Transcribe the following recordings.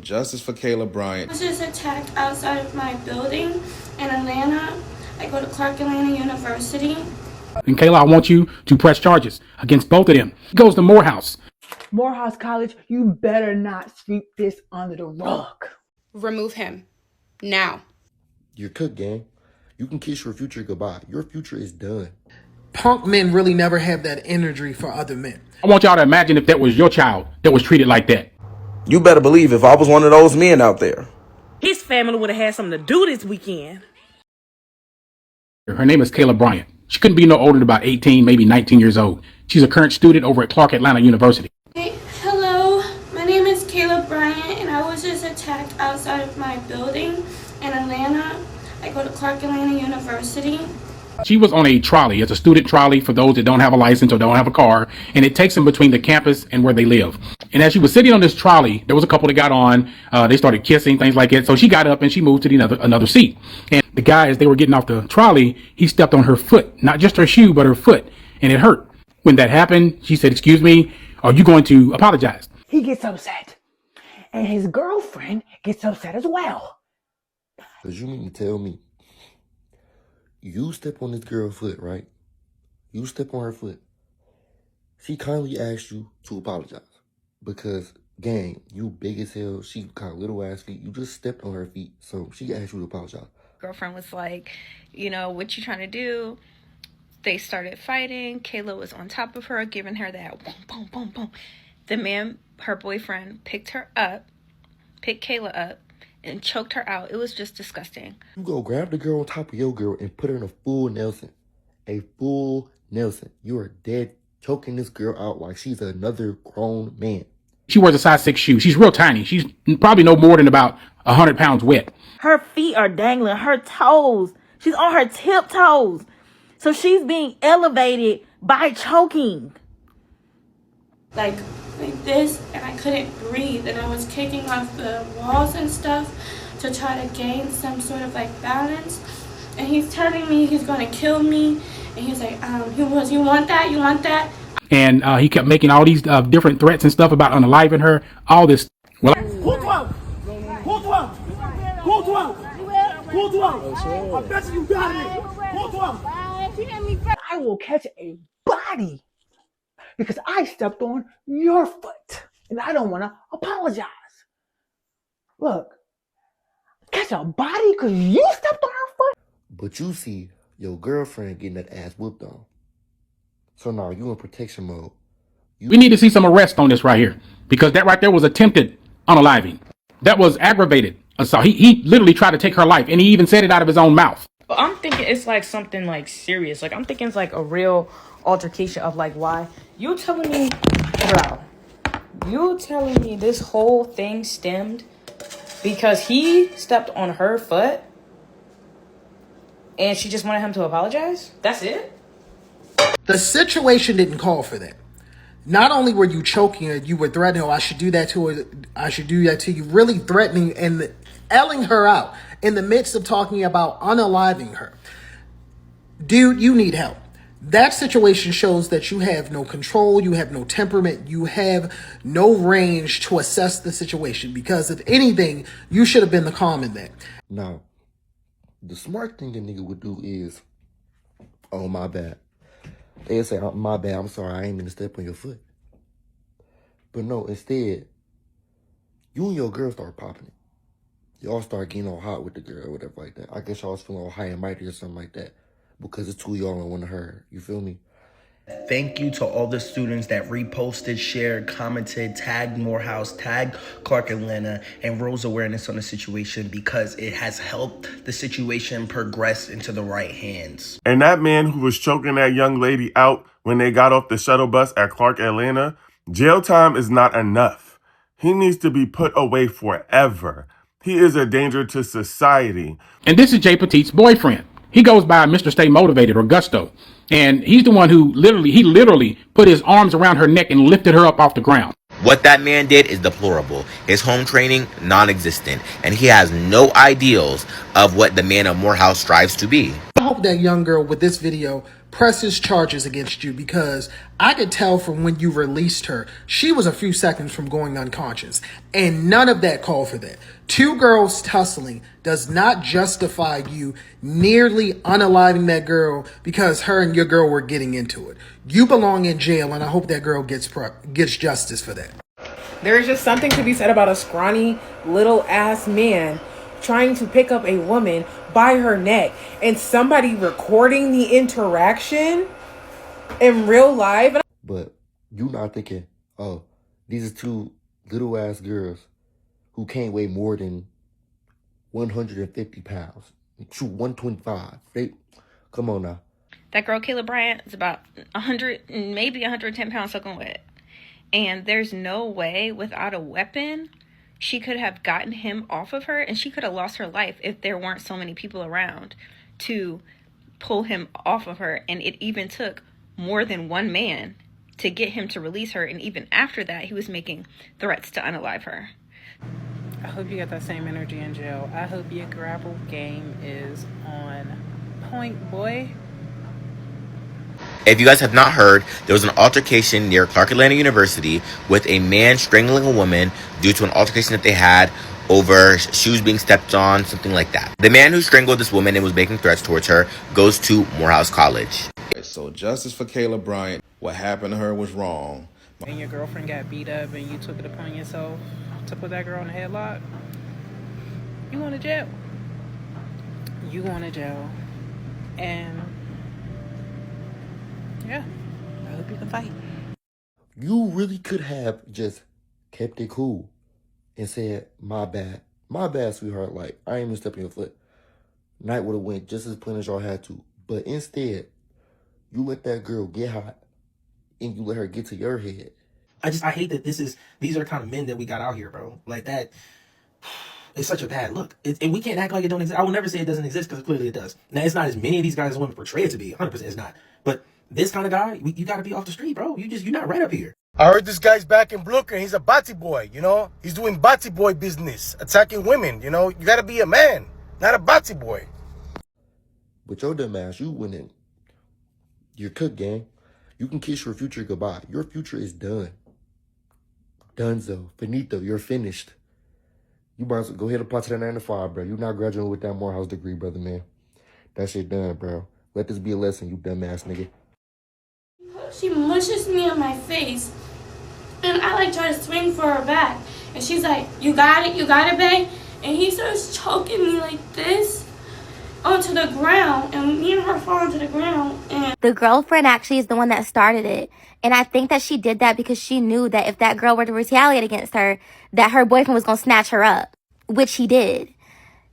Justice for Kayla Bryant. I was just attacked outside of my building in Atlanta. I go to Atlanta University. And Kayla, I want you to press charges against both of them. He goes to Morehouse. Morehouse College, you better not sweep this under the rug. Remove him. Now. You're cooked, gang. You can kiss your future goodbye. Your future is done. Punk men really never have that energy for other men. I want y'all to imagine if that was your child that was treated like that. You better believe if I was one of those men out there. His family would have had something to do this weekend. Her name is Kayla Bryant. She couldn't be no older than about 18, maybe 19 years old. She's a current student over at Atlanta University. Hey, hello, my name is Kayla Bryant, and I was just attacked outside of my building in Atlanta. I go to Atlanta University. She was on a trolley. It's a student trolley for those that don't have a license or don't have a car, and it takes them between the campus and where they live. And as she was sitting on this trolley, there was a couple that got on. They started kissing, things like that. So she got up and she moved to another seat. And the guy, as they were getting off the trolley, he stepped on her foot, not just her shoe, but her foot, and it hurt. When that happened, she said, "Excuse me, are you going to apologize?" He gets upset, and his girlfriend gets upset as well. Because you mean to tell me, you step on this girl's foot, right? You step on her foot. She kindly asked you to apologize. Because, gang, you big as hell. She got little ass feet. You just stepped on her feet. So she asked you to apologize. Girlfriend was like, you know, what you trying to do? They started fighting. Kayla was on top of her, giving her that boom, boom, boom, boom. The man, her boyfriend, picked Kayla up, and choked her out. It was just disgusting. You go grab the girl on top of your girl and put her in a full Nelson. A full Nelson. You are dead choking this girl out like she's another grown man. She wears a size 6 shoe. She's real tiny. She's probably no more than about 100 pounds wet. Her feet are dangling, her toes. She's on her tiptoes. So she's being elevated by choking. Like this, and I couldn't breathe, and I was kicking off the walls and stuff to try to gain some sort of like balance. And he's telling me he's going to kill me, and he's like, you want that? You want that? And he kept making all these different threats and stuff about unaliving her, all this. Well, Who 12? Who 12? Who 12? Who 12? I bet you got it. Who 12? I will catch a body because I stepped on your foot, and I don't want to apologize. Look, catch a body because you stepped on her foot? But you see your girlfriend getting that ass whooped on. So now you in protection mode. we need to see some arrest on this right here, because that right there was attempted unaliving. That was aggravated assault. He literally tried to take her life, and he even said it out of his own mouth. But I'm thinking it's like something like serious. Like I'm thinking it's like a real altercation of like why you telling me, bro, you telling me this whole thing stemmed because he stepped on her foot and she just wanted him to apologize? That's it? The situation didn't call for that. Not only were you choking her, you were threatening her. I should do that to her. I should do that to you. Really threatening and elling her out in the midst of talking about unaliving her. Dude, you need help. That situation shows that you have no control, you have no temperament, you have no range to assess the situation. Because if anything, you should have been the calm in that. Now, the smart thing a nigga would do is, oh, my bad. They'll say, oh, my bad, I'm sorry, I ain't mean to step on your foot. But no, instead, you and your girl start popping it. Y'all start getting all hot with the girl or whatever like that. I guess y'all was feeling all high and mighty or something like that. Because it's two of y'all and one of her. You feel me? Thank you to all the students that reposted, shared, commented, tagged Morehouse, tagged Clark Atlanta, and rose awareness on the situation because it has helped the situation progress into the right hands. And that man who was choking that young lady out when they got off the shuttle bus at Clark Atlanta, jail time is not enough. He needs to be put away forever. He is a danger to society. And this is Jay Petit's boyfriend. He goes by Mr. Stay Motivated or Gusto. And he's the one who literally put his arms around her neck and lifted her up off the ground. What that man did is deplorable. His home training, non-existent. And he has no ideals of what the man of Morehouse strives to be. I hope that young girl with this video presses charges against you, because I could tell from when you released her, she was a few seconds from going unconscious, and none of that called for that. Two girls tussling does not justify you nearly unaliving that girl because her and your girl were getting into it. You belong in jail, and I hope that girl gets justice for that. There's just something to be said about a scrawny little ass man trying to pick up a woman by her neck and somebody recording the interaction in real life. But you not thinking, oh, these are two little ass girls who can't weigh more than 150 pounds. Shoot, 125. Come on now. That girl, Kayla Bryant, is about 100, maybe 110 pounds soaking wet. And there's no way without a weapon she could have gotten him off of her, and she could have lost her life if there weren't so many people around to pull him off of her. And it even took more than one man to get him to release her. And even after that, he was making threats to unalive her. I hope you got that same energy in jail. I hope your grapple game is on point, boy. If you guys have not heard, there was an altercation near Clark Atlanta University with a man strangling a woman due to an altercation that they had over shoes being stepped on, something like that. The man who strangled this woman and was making threats towards her goes to Morehouse College. So justice for Kayla Bryant. What happened to her was wrong. And your girlfriend got beat up and you took it upon yourself to put that girl in a headlock. You going to jail. You going to jail. And yeah, I hope you can fight. You really could have just kept it cool and said, my bad, sweetheart. Like, I ain't even stepping your foot. Night would have went just as plain as y'all had to. But instead, you let that girl get hot and you let her get to your head. I hate that these are the kind of men that we got out here, bro. Like that, it's such a bad look. And we can't act like it don't exist. I will never say it doesn't exist because clearly it does. Now, it's not as many of these guys as women portray it to be. 100% it's not. But this kind of guy, you got to be off the street, bro. You're not right up here. I heard this guy's back in Brooklyn. He's a batty boy, you know? He's doing batty boy business, attacking women, you know? You gotta be a man, not a batty boy. But your dumb ass, you went in. You're cooked, gang. You can kiss your future goodbye. Your future is done. Dunzo. Finito. You're finished. You might as well go ahead and apply to that 9 to 5, bro. You're not graduating with that Morehouse degree, brother, man. That shit done, bro. Let this be a lesson, you dumbass nigga. She mushes me on my face, and I like try to swing for her back, and she's like, you got it, babe. And he starts choking me like this onto the ground, and me and her fall onto the ground. And the girlfriend actually is the one that started it, and I think that she did that because she knew that if that girl were to retaliate against her, that her boyfriend was gonna snatch her up, which he did.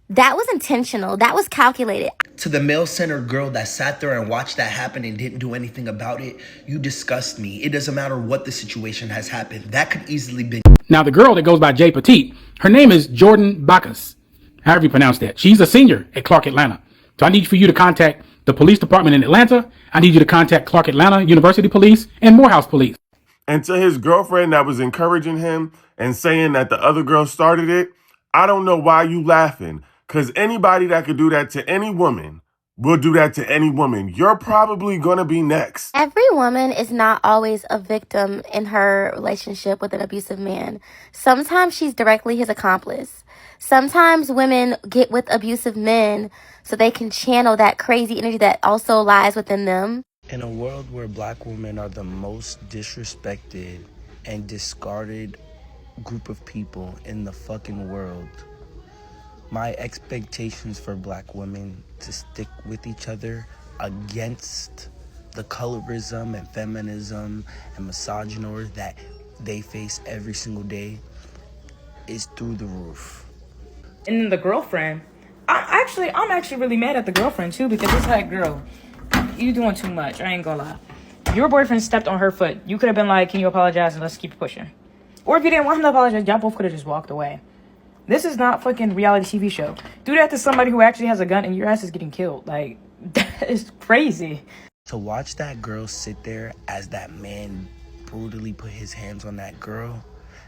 That was intentional. That was calculated. To the male-centered girl that sat there and watched that happen and didn't do anything about it, you disgust me. It doesn't matter what the situation has happened. That could easily be. Now, the girl that goes by Jay Petite, her name is Jordan Bacchus. However you pronounce that. She's a senior at Clark Atlanta. So I need for you to contact the police department in Atlanta. I need you to contact Clark Atlanta University Police and Morehouse Police. And to his girlfriend that was encouraging him and saying that the other girl started it, I don't know why you laughing. Because anybody that could do that to any woman will do that to any woman. You're probably going to be next. Every woman is not always a victim in her relationship with an abusive man. Sometimes she's directly his accomplice. Sometimes women get with abusive men so they can channel that crazy energy that also lies within them. In a world where black women are the most disrespected and discarded group of people in the fucking world, my expectations for black women to stick with each other against the colorism and feminism and misogynoir that they face every single day is through the roof. And then the girlfriend, I'm actually really mad at the girlfriend too, because it's like, girl, you doing too much. I ain't gonna lie. Your boyfriend stepped on her foot. You could have been like, can you apologize and let's keep pushing. Or if you didn't want him to apologize, y'all both could have just walked away. This is not fucking reality TV show. Do that to somebody who actually has a gun and your ass is getting killed. Like, that is crazy. To watch that girl sit there as that man brutally put his hands on that girl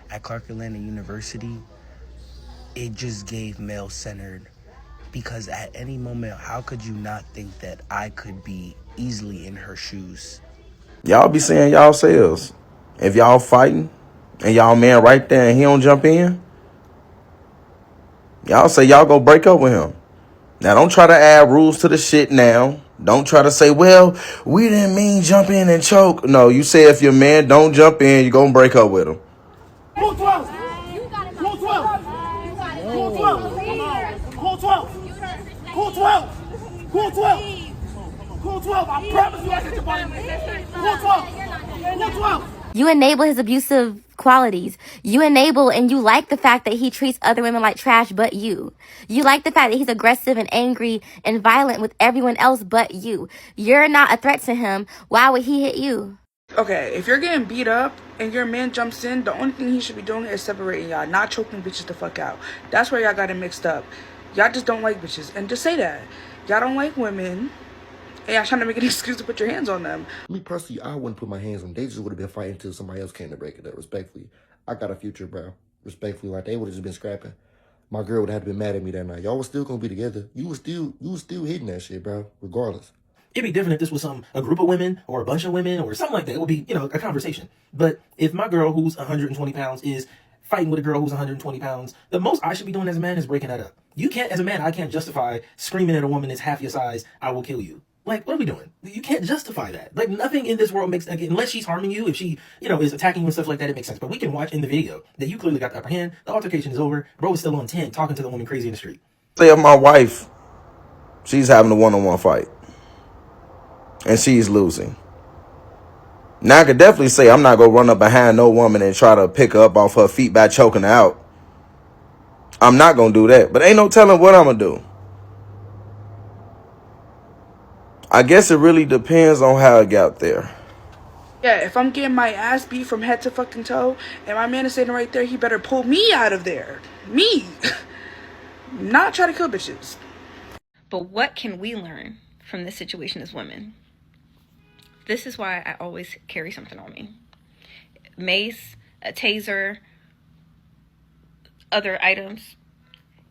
at Clark Atlanta University, it just gave male-centered. Because at any moment, how could you not think that I could be easily in her shoes. Y'all be saying y'all selves. If y'all fighting and y'all man right there and he don't jump in, y'all say y'all go break up with him. Now, don't try to add rules to the shit now. Don't try to say, well, we didn't mean jump in and choke. No, you say if your man don't jump in, you're going to break up with him. Cool 12. Cool 12. Cool 12. Cool 12. Cool 12. Cool 12. Cool 12. I promise you I get your body. Cool 12. Cool 12. You enable his abusive qualities. You enable and you like the fact that he treats other women like trash but you. You like the fact that he's aggressive and angry and violent with everyone else but you. You're not a threat to him. Why would he hit you? Okay, if you're getting beat up and your man jumps in, the only thing he should be doing is separating y'all, not choking bitches the fuck out. That's where y'all got it mixed up. Y'all just don't like bitches. And just say that. Y'all don't like women. And y'all trying to make an excuse to put your hands on them. Me personally, I wouldn't put my hands on them. They just would have been fighting until somebody else came to break it up, respectfully. I got a future, bro. Respectfully, like they would have just been scrapping. My girl would have been mad at me that night. Y'all was still gonna be together. You was still hitting that shit, bro, regardless. It'd be different if this was a group of women or a bunch of women or something like that. It would be, a conversation. But if my girl who's 120 pounds is fighting with a girl who's 120 pounds, the most I should be doing as a man is breaking that up. You can't, as a man, I can't justify screaming at a woman that's half your size, I will kill you. Like, what are we doing? You can't justify that. Like, nothing in this world makes, like, unless she's harming you, if she, is attacking you and stuff like that, it makes sense. But we can watch in the video that you clearly got the upper hand, the altercation is over, bro is still on 10, talking to the woman crazy in the street. Say if my wife, she's having a one-on-one fight and she's losing. Now I could definitely say I'm not going to run up behind no woman and try to pick her up off her feet by choking her out. I'm not going to do that. But ain't no telling what I'm going to do. I guess it really depends on how it got there. Yeah, if I'm getting my ass beat from head to fucking toe and my man is sitting right there, he better pull me out of there. Me. Not try to kill bitches. But what can we learn from this situation as women? This is why I always carry something on me. Mace, a taser, other items.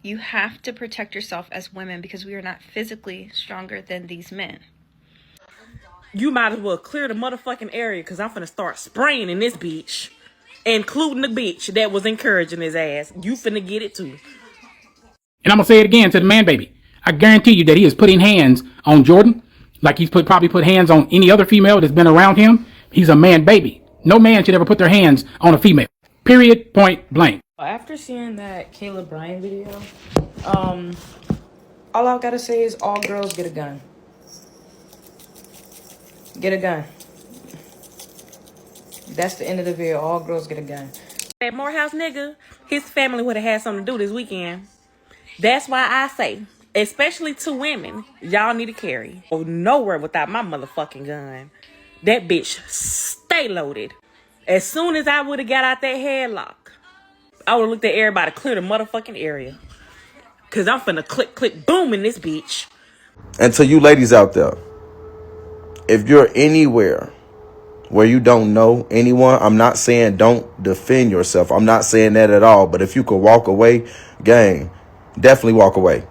You have to protect yourself as women because we are not physically stronger than these men. You might as well clear the motherfucking area because I'm finna start spraying in this bitch. Including the bitch that was encouraging his ass. You finna get it too. And I'm going to say it again to the man baby. I guarantee you that he is putting hands on Jordan like he's probably put hands on any other female that's been around him. He's a man baby. No man should ever put their hands on a female. Period. Point blank. After seeing that Kayla Bryant video, all I gotta say is all girls get a gun. Get a gun. That's the end of the video. All girls get a gun. That Morehouse nigga, his family would have had something to do this weekend. That's why I say, especially to women, y'all need to carry. Go nowhere without my motherfucking gun. That bitch stay loaded. As soon as I would have got out that headlock, I would have looked at everybody to clear the motherfucking area. Cause I'm finna click, click, boom in this bitch. And to you ladies out there, if you're anywhere where you don't know anyone, I'm not saying don't defend yourself. I'm not saying that at all. But if you could walk away, gang, definitely walk away.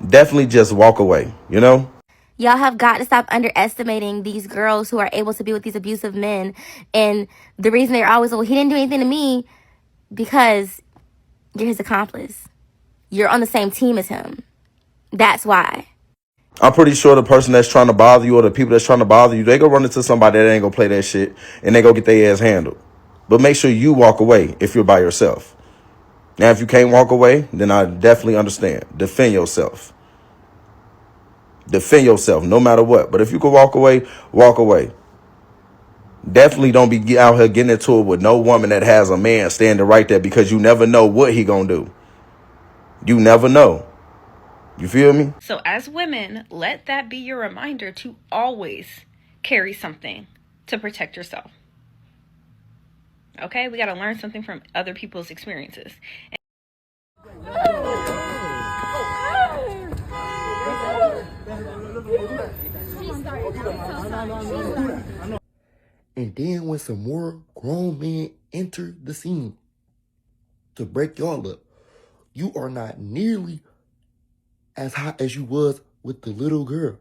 Definitely just walk away, Y'all have got to stop underestimating these girls who are able to be with these abusive men. And the reason they're always, well, he didn't do anything to me, because you're his accomplice. You're on the same team as him. That's why. I'm pretty sure the person that's trying to bother you or the people that's trying to bother you, they go run into somebody that ain't gonna play that shit and they go get their ass handled. But make sure you walk away if you're by yourself. Now, if you can't walk away, then I definitely understand. Defend yourself. Defend yourself no matter what. But if you can walk away, walk away. Definitely don't be out here getting into it with no woman that has a man standing right there, because you never know what he gonna do. You never know. You feel me? So as women, let that be your reminder to always carry something to protect yourself. Okay? We got to learn something from other people's experiences. And then when some more grown men enter the scene to break y'all up, you are not nearly as hot as you was with the little girl.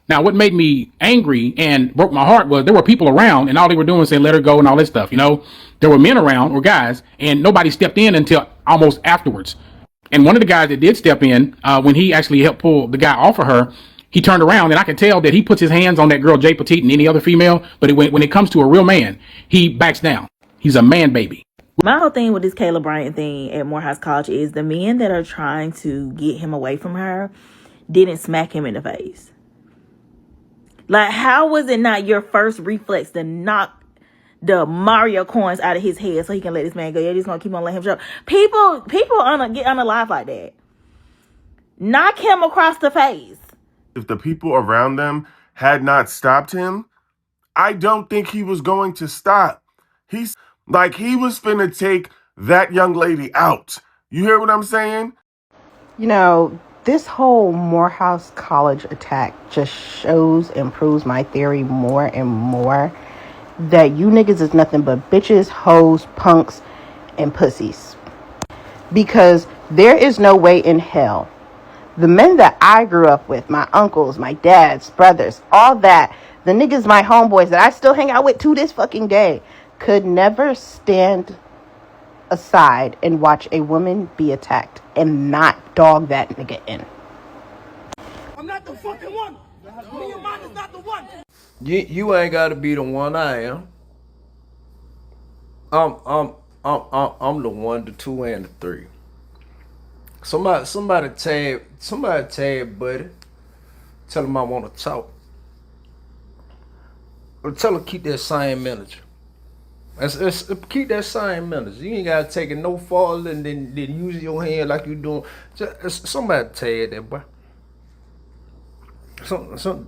Now, what made me angry and broke my heart was there were people around and all they were doing was saying, let her go and all this stuff. You know, there were men around or guys and nobody stepped in until almost afterwards. And one of the guys that did step in, when he actually helped pull the guy off of her, he turned around and I could tell that he puts his hands on that girl, Jay Petite, and any other female. But when it comes to a real man, he backs down. He's a man baby. My whole thing with this Kayla Bryant thing at Morehouse College is the men that are trying to get him away from her didn't smack him in the face. Like, how was it not your first reflex to knock the Mario coins out of his head so he can let this man go? Yeah, he's gonna keep on letting him show. People get unalive like that. Knock him across the face. If the people around them had not stopped him, I don't think he was going to stop. He's like, he was finna take that young lady out. You hear what I'm saying? You know, this whole Morehouse College attack just shows and proves my theory more and more that you niggas is nothing but bitches, hoes, punks, and pussies. Because there is no way in hell the men that I grew up with, my uncles, my dads, brothers, all that, the niggas, my homeboys that I still hang out with to this fucking day, could never stand aside and watch a woman be attacked and not dog that nigga in. I'm not the fucking one. Me and mine is not the one. You ain't gotta be the one I am. I'm the 1, the 2, and the 3. Somebody tag buddy. Tell him I wanna talk. Or tell her keep that same energy. Keep that same energy. You ain't gotta take it no farther than use your hand like you doing. Somebody tag that boy.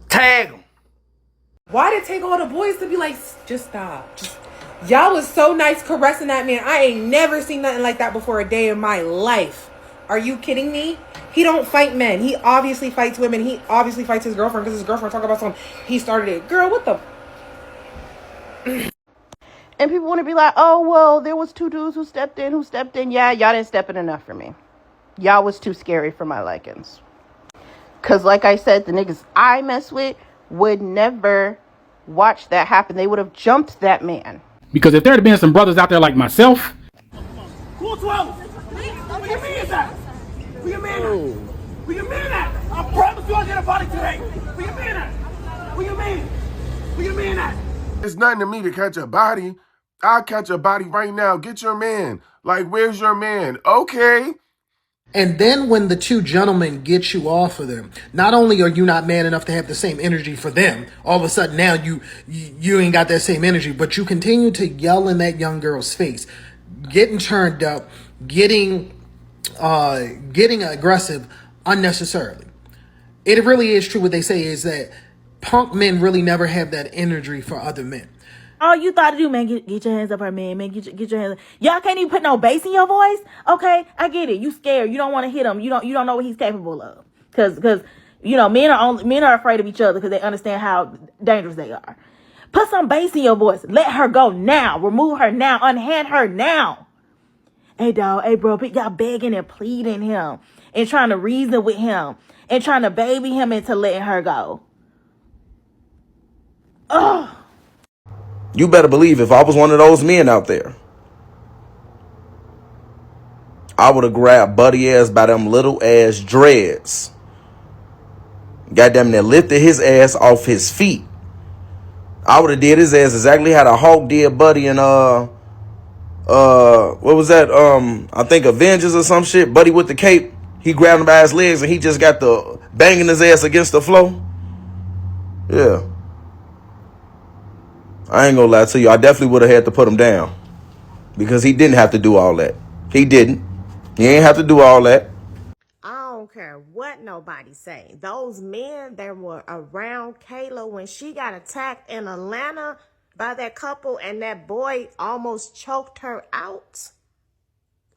Tag him. Why did it take all the boys to be like, just stop? Y'all was so nice caressing that man. I ain't never seen nothing like that before a day in my life. Are you kidding me? He don't fight men. He obviously fights women. He obviously fights his girlfriend because his girlfriend talk about something. He started it. Girl, what the... And people want to be like, oh, well, there was 2 dudes who stepped in. Yeah, y'all didn't step in enough for me. Y'all was too scary for my likings. Because like I said, the niggas I mess with would never watch that happen. They would have jumped that man. Because if there had been some brothers out there like myself. Cool 12. Where your man at? Where your man at? Where your man at? I promise you I'll get a body today. Where your man at? Where your man? Where your man at? It's nothing to me to catch a body. I'll catch a body right now. Get your man. Like, where's your man? Okay. And then when the 2 gentlemen get you off of them, not only are you not man enough to have the same energy for them, all of a sudden now you ain't got that same energy, but you continue to yell in that young girl's face, getting turned up, getting aggressive unnecessarily. It really is true what they say is that punk men really never have that energy for other men. All you thought to do, man, get your hands up her, man. Get your hands up. Y'all can't even put no bass in your voice? Okay, I get it. You scared. You don't want to hit him. You don't know what he's capable of. Cause you know, men are afraid of each other because they understand how dangerous they are. Put some bass in your voice. Let her go now. Remove her now. Unhand her now. Hey, dog. Hey, bro. Y'all begging and pleading him and trying to reason with him and trying to baby him into letting her go. Ugh. You better believe if I was one of those men out there, I would have grabbed Buddy ass by them little ass dreads. Goddamn, that lifted his ass off his feet. I would have did his ass exactly how the Hulk did Buddy in what was that? I think Avengers or some shit. Buddy with the cape. He grabbed him by his legs and he just got the banging his ass against the floor. Yeah. I ain't gonna lie to you. I definitely would have had to put him down. Because he didn't have to do all that. He didn't. He ain't have to do all that. I don't care what nobody say. Those men that were around Kayla when she got attacked in Atlanta by that couple and that boy almost choked her out,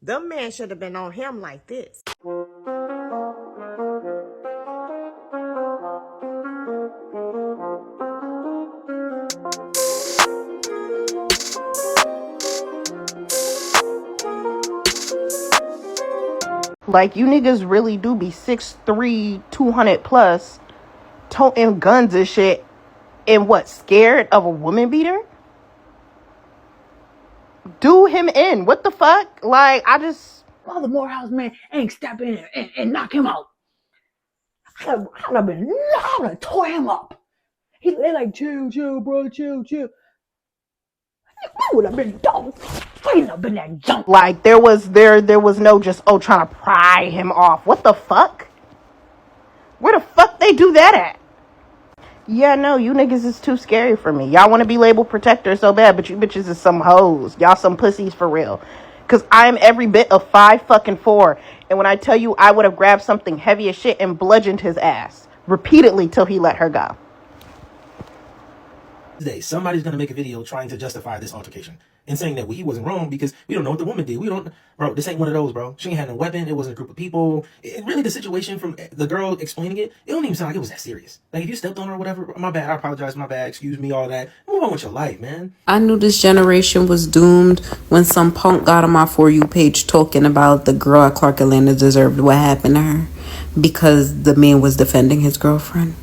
them men should have been on him like this. Like, you niggas really do be 6'3", 200 plus toting guns and shit and what, scared of a woman beater? Do him in. What the fuck? Like, While the Morehouse man ain't step in and knock him out. I would have tore him up. They like, chill, bro, chill. I would have been dumb. Straight up in that jump. Like, there was no just, trying to pry him off. What the fuck? Where the fuck they do that at? Yeah, no, you niggas is too scary for me. Y'all want to be labeled protectors so bad, but you bitches is some hoes. Y'all some pussies for real. Because I'm every bit of 5'4". And when I tell you I would have grabbed something heavy as shit and bludgeoned his ass repeatedly till he let her go. Today, somebody's going to make a video trying to justify this altercation and saying that he wasn't wrong because we don't know what the woman did. Bro, this ain't one of those, bro. She ain't had no weapon. It wasn't a group of people. Really, the situation from the girl explaining it don't even sound like it was that serious. Like, if you stepped on her or whatever, my bad, I apologize, my bad, excuse me, all that. Move on with your life, man. I knew this generation was doomed when some punk got on my For You page talking about the girl at Clark Atlanta deserved what happened to her because the man was defending his girlfriend.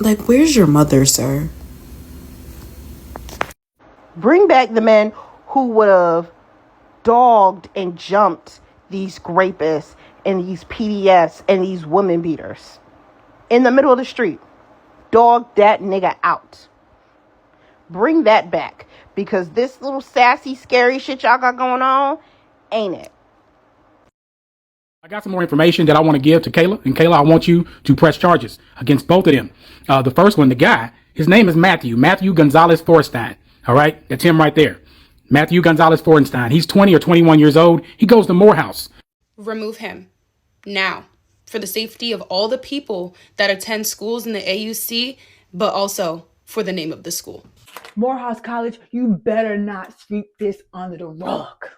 Like, where's your mother, sir? Bring back the men who would have dogged and jumped these rapists and these PDFs and these women beaters in the middle of the street. Dog that nigga out. Bring that back, because this little sassy, scary shit y'all got going on, ain't it? I got some more information that I want to give to Kayla. And Kayla, I want you to press charges against both of them. The first one, the guy, his name is Matthew Gonzalez Forstein. All right. That's him right there. Matthew Gonzalez Forstein. He's 20 or 21 years old. He goes to Morehouse. Remove him now for the safety of all the people that attend schools in the AUC, but also for the name of the school. Morehouse College, you better not sweep this under the rug.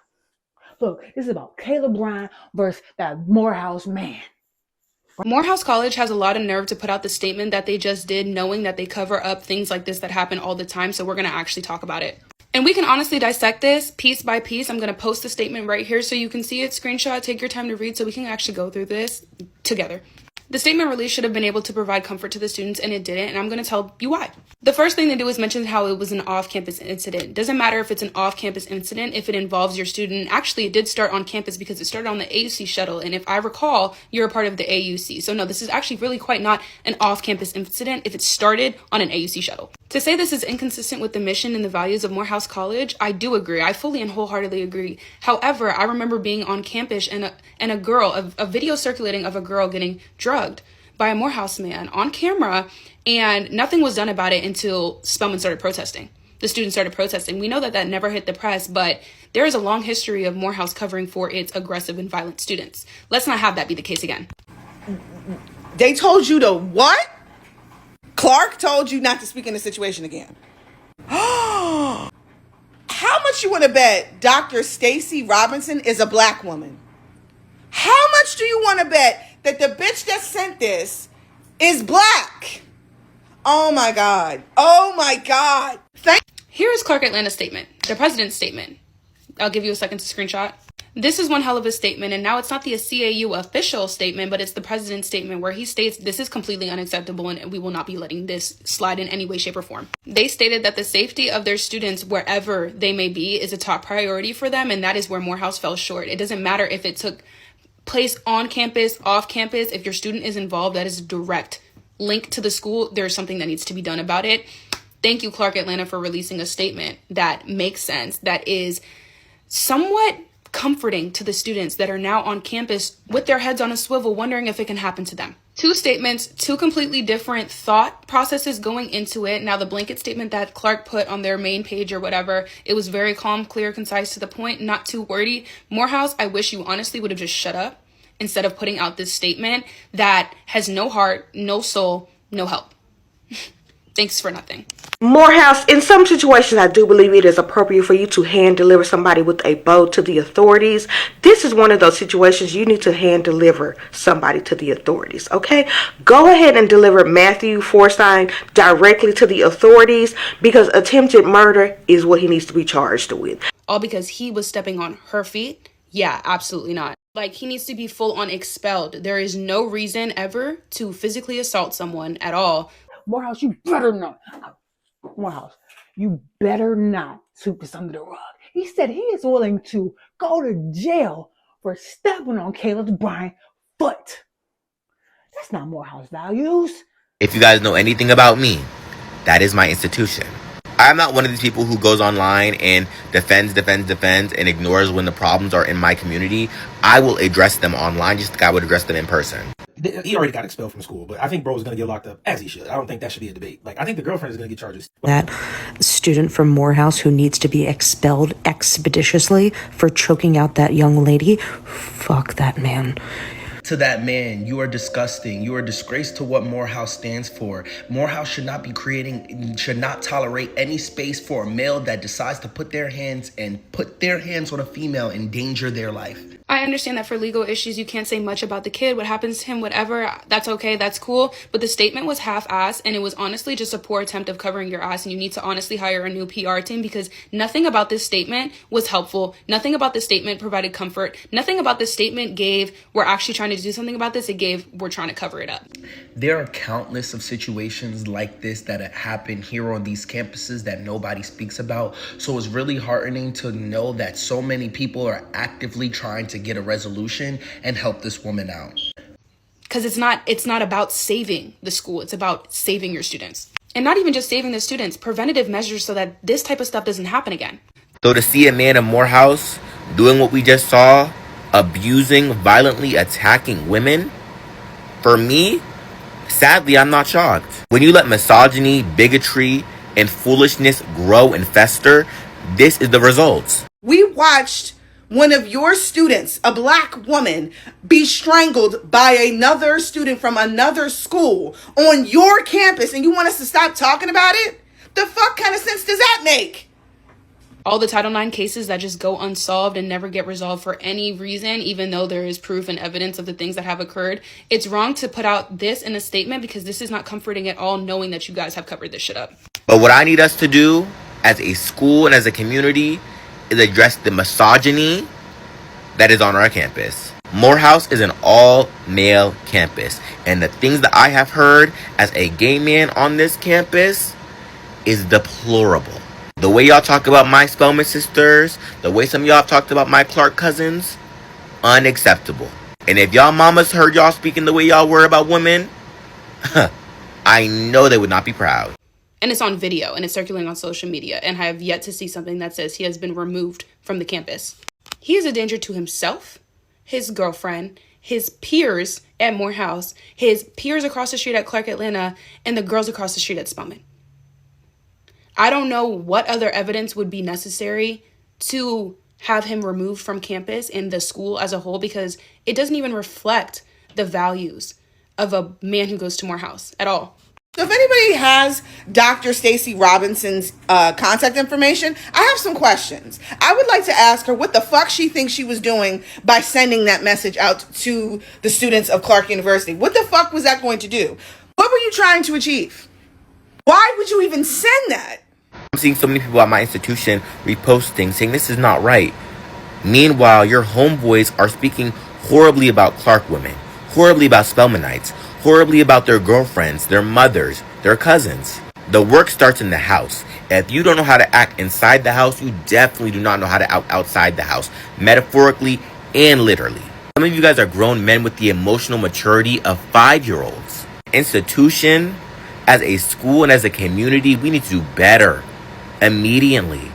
Look, this is about Kayla Bryant versus that Morehouse man. Morehouse College has a lot of nerve to put out the statement that they just did, knowing that they cover up things like this that happen all the time. So we're going to actually talk about it. And we can honestly dissect this piece by piece. I'm going to post the statement right here so you can see it, screenshot, take your time to read so we can actually go through this together. The statement release should have been able to provide comfort to the students, and it didn't, and I'm going to tell you why. The first thing they do is mention how it was an off-campus incident. Doesn't matter if it's an off-campus incident, if it involves your student. Actually, it did start on campus because it started on the AUC shuttle, and if I recall, you're a part of the AUC. So no, this is actually really quite not an off-campus incident if it started on an AUC shuttle. To say this is inconsistent with the mission and the values of Morehouse College, I do agree. I fully and wholeheartedly agree. However, I remember being on campus and a video circulating of a girl getting drugged by a Morehouse man on camera, and nothing was done about it until Spelman started protesting. The students started protesting. We know that that never hit the press, but there is a long history of Morehouse covering for its aggressive and violent students. Let's not have that be the case again. They told you to what? Clark told you not to speak in the situation again. How much you want to bet Dr. Stacy Robinson is a black woman? How much do you want to bet that the bitch that sent this is black? Oh my God. Oh my God. Here is Clark Atlanta's statement, the president's statement. I'll give you a second to screenshot. This is one hell of a statement, and now it's not the CAU official statement, but it's the president's statement where he states this is completely unacceptable and we will not be letting this slide in any way, shape, or form. They stated that the safety of their students, wherever they may be, is a top priority for them, and that is where Morehouse fell short. It doesn't matter if it took place on campus, off campus. If your student is involved, that is a direct link to the school. There's something that needs to be done about it. Thank you, Clark Atlanta, for releasing a statement that makes sense, that is somewhat comforting to the students that are now on campus with their heads on a swivel, wondering if it can happen to them. Two statements, two completely different thought processes going into it. Now, the blanket statement that Clark put on their main page or whatever, it was very calm, clear, concise, to the point, not too wordy. Morehouse, I wish you honestly would have just shut up instead of putting out this statement that has no heart, no soul, no help. Thanks for nothing. Morehouse, in some situations, I do believe it is appropriate for you to hand deliver somebody with a bow to the authorities. This is one of those situations you need to hand deliver somebody to the authorities, okay? Go ahead and deliver Matthew Forstein directly to the authorities, because attempted murder is what he needs to be charged with. All because he was stepping on her feet? Yeah, absolutely not. Like, he needs to be full on expelled. There is no reason ever to physically assault someone at all. Morehouse, you better not. Morehouse, you better not sweep this under the rug. He said he is willing to go to jail for stepping on Kayla Bryant's foot. That's not Morehouse values. If you guys know anything about me, that is my institution. I'm not one of these people who goes online and defends, and ignores when the problems are in my community. I will address them online just like I would address them in person. He already got expelled from school, but I think bro is going to get locked up, as he should. I don't think that should be a debate. Like, I think the girlfriend is going to get charges. That student from Morehouse who needs to be expelled expeditiously for choking out that young lady, fuck that man. To that man, you are disgusting. You are a disgrace to what Morehouse stands for. Morehouse should not tolerate any space for a male that decides to put their hands on a female, endanger their life. I understand that for legal issues, you can't say much about the kid. What happens to him, whatever, that's okay, that's cool. But the statement was half-assed, and it was honestly just a poor attempt of covering your ass, and you need to honestly hire a new PR team, because nothing about this statement was helpful. Nothing about this statement provided comfort. Nothing about this statement gave, we're actually trying to do something about this. It gave, we're trying to cover it up. There are countless of situations like this that happen here on these campuses that nobody speaks about. So it's really heartening to know that so many people are actively trying to get a resolution and help this woman out. Because it's not about saving the school. It's about saving your students. And not even just saving the students, preventative measures so that this type of stuff doesn't happen again. So to see a man in Morehouse doing what we just saw, abusing, violently attacking women, for me, sadly, I'm not shocked. When you let misogyny, bigotry, and foolishness grow and fester, this is the result. We watched one of your students, a black woman, be strangled by another student from another school on your campus, and you want us to stop talking about it? The fuck kind of sense does that make? All the Title IX cases that just go unsolved and never get resolved for any reason, even though there is proof and evidence of the things that have occurred. It's wrong to put out this in a statement because this is not comforting at all, knowing that you guys have covered this shit up. But what I need us to do as a school and as a community is address the misogyny that is on our campus. Morehouse is an all-male campus, and the things that I have heard as a gay man on this campus is deplorable. The way y'all talk about my Spelman sisters, the way some of y'all have talked about my Clark cousins, unacceptable. And if y'all mamas heard y'all speaking the way y'all were about women, I know they would not be proud. And it's on video, and it's circulating on social media, and I have yet to see something that says he has been removed from the campus. He is a danger to himself, his girlfriend, his peers at Morehouse, his peers across the street at Clark Atlanta, and the girls across the street at Spelman. I don't know what other evidence would be necessary to have him removed from campus and the school as a whole, because it doesn't even reflect the values of a man who goes to Morehouse at all. So if anybody has Dr. Stacey Robinson's contact information, I have some questions. I would like to ask her what the fuck she thinks she was doing by sending that message out to the students of Clark University. What the fuck was that going to do? What were you trying to achieve? Why would you even send that? I'm seeing so many people at my institution reposting, saying this is not right. Meanwhile, your homeboys are speaking horribly about Clark women, horribly about Spelmanites, horribly about their girlfriends, their mothers, their cousins. The work starts in the house. If you don't know how to act inside the house, you definitely do not know how to act outside the house, metaphorically and literally. Some of you guys are grown men with the emotional maturity of 5-year-olds. Institution, as a school and as a community, we need to do better immediately.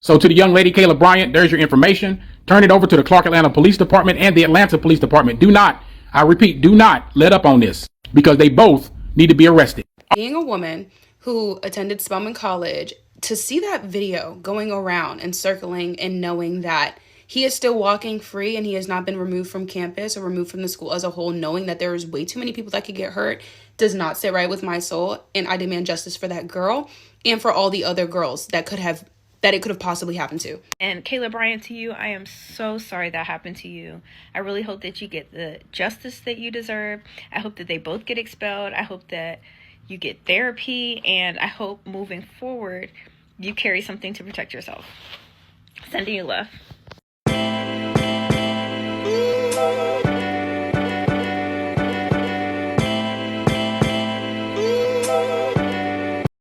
So to the young lady, Kayla Bryant, there's your information. Turn it over to the Clark Atlanta Police Department and the Atlanta Police Department. Do not, I repeat, do not let up on this, because they both need to be arrested. Being a woman who attended Spelman College, to see that video going around and circling and knowing that he is still walking free and he has not been removed from campus or removed from the school as a whole, knowing that there is way too many people that could get hurt, does not sit right with my soul. And I demand justice for that girl and for all the other girls that it could have possibly happened to. And Kayla Bryant, to you, I am so sorry that happened to you. I really hope that you get the justice that you deserve. I hope that they both get expelled. I hope that you get therapy, and I hope moving forward you carry something to protect yourself. Sending you love. Bye.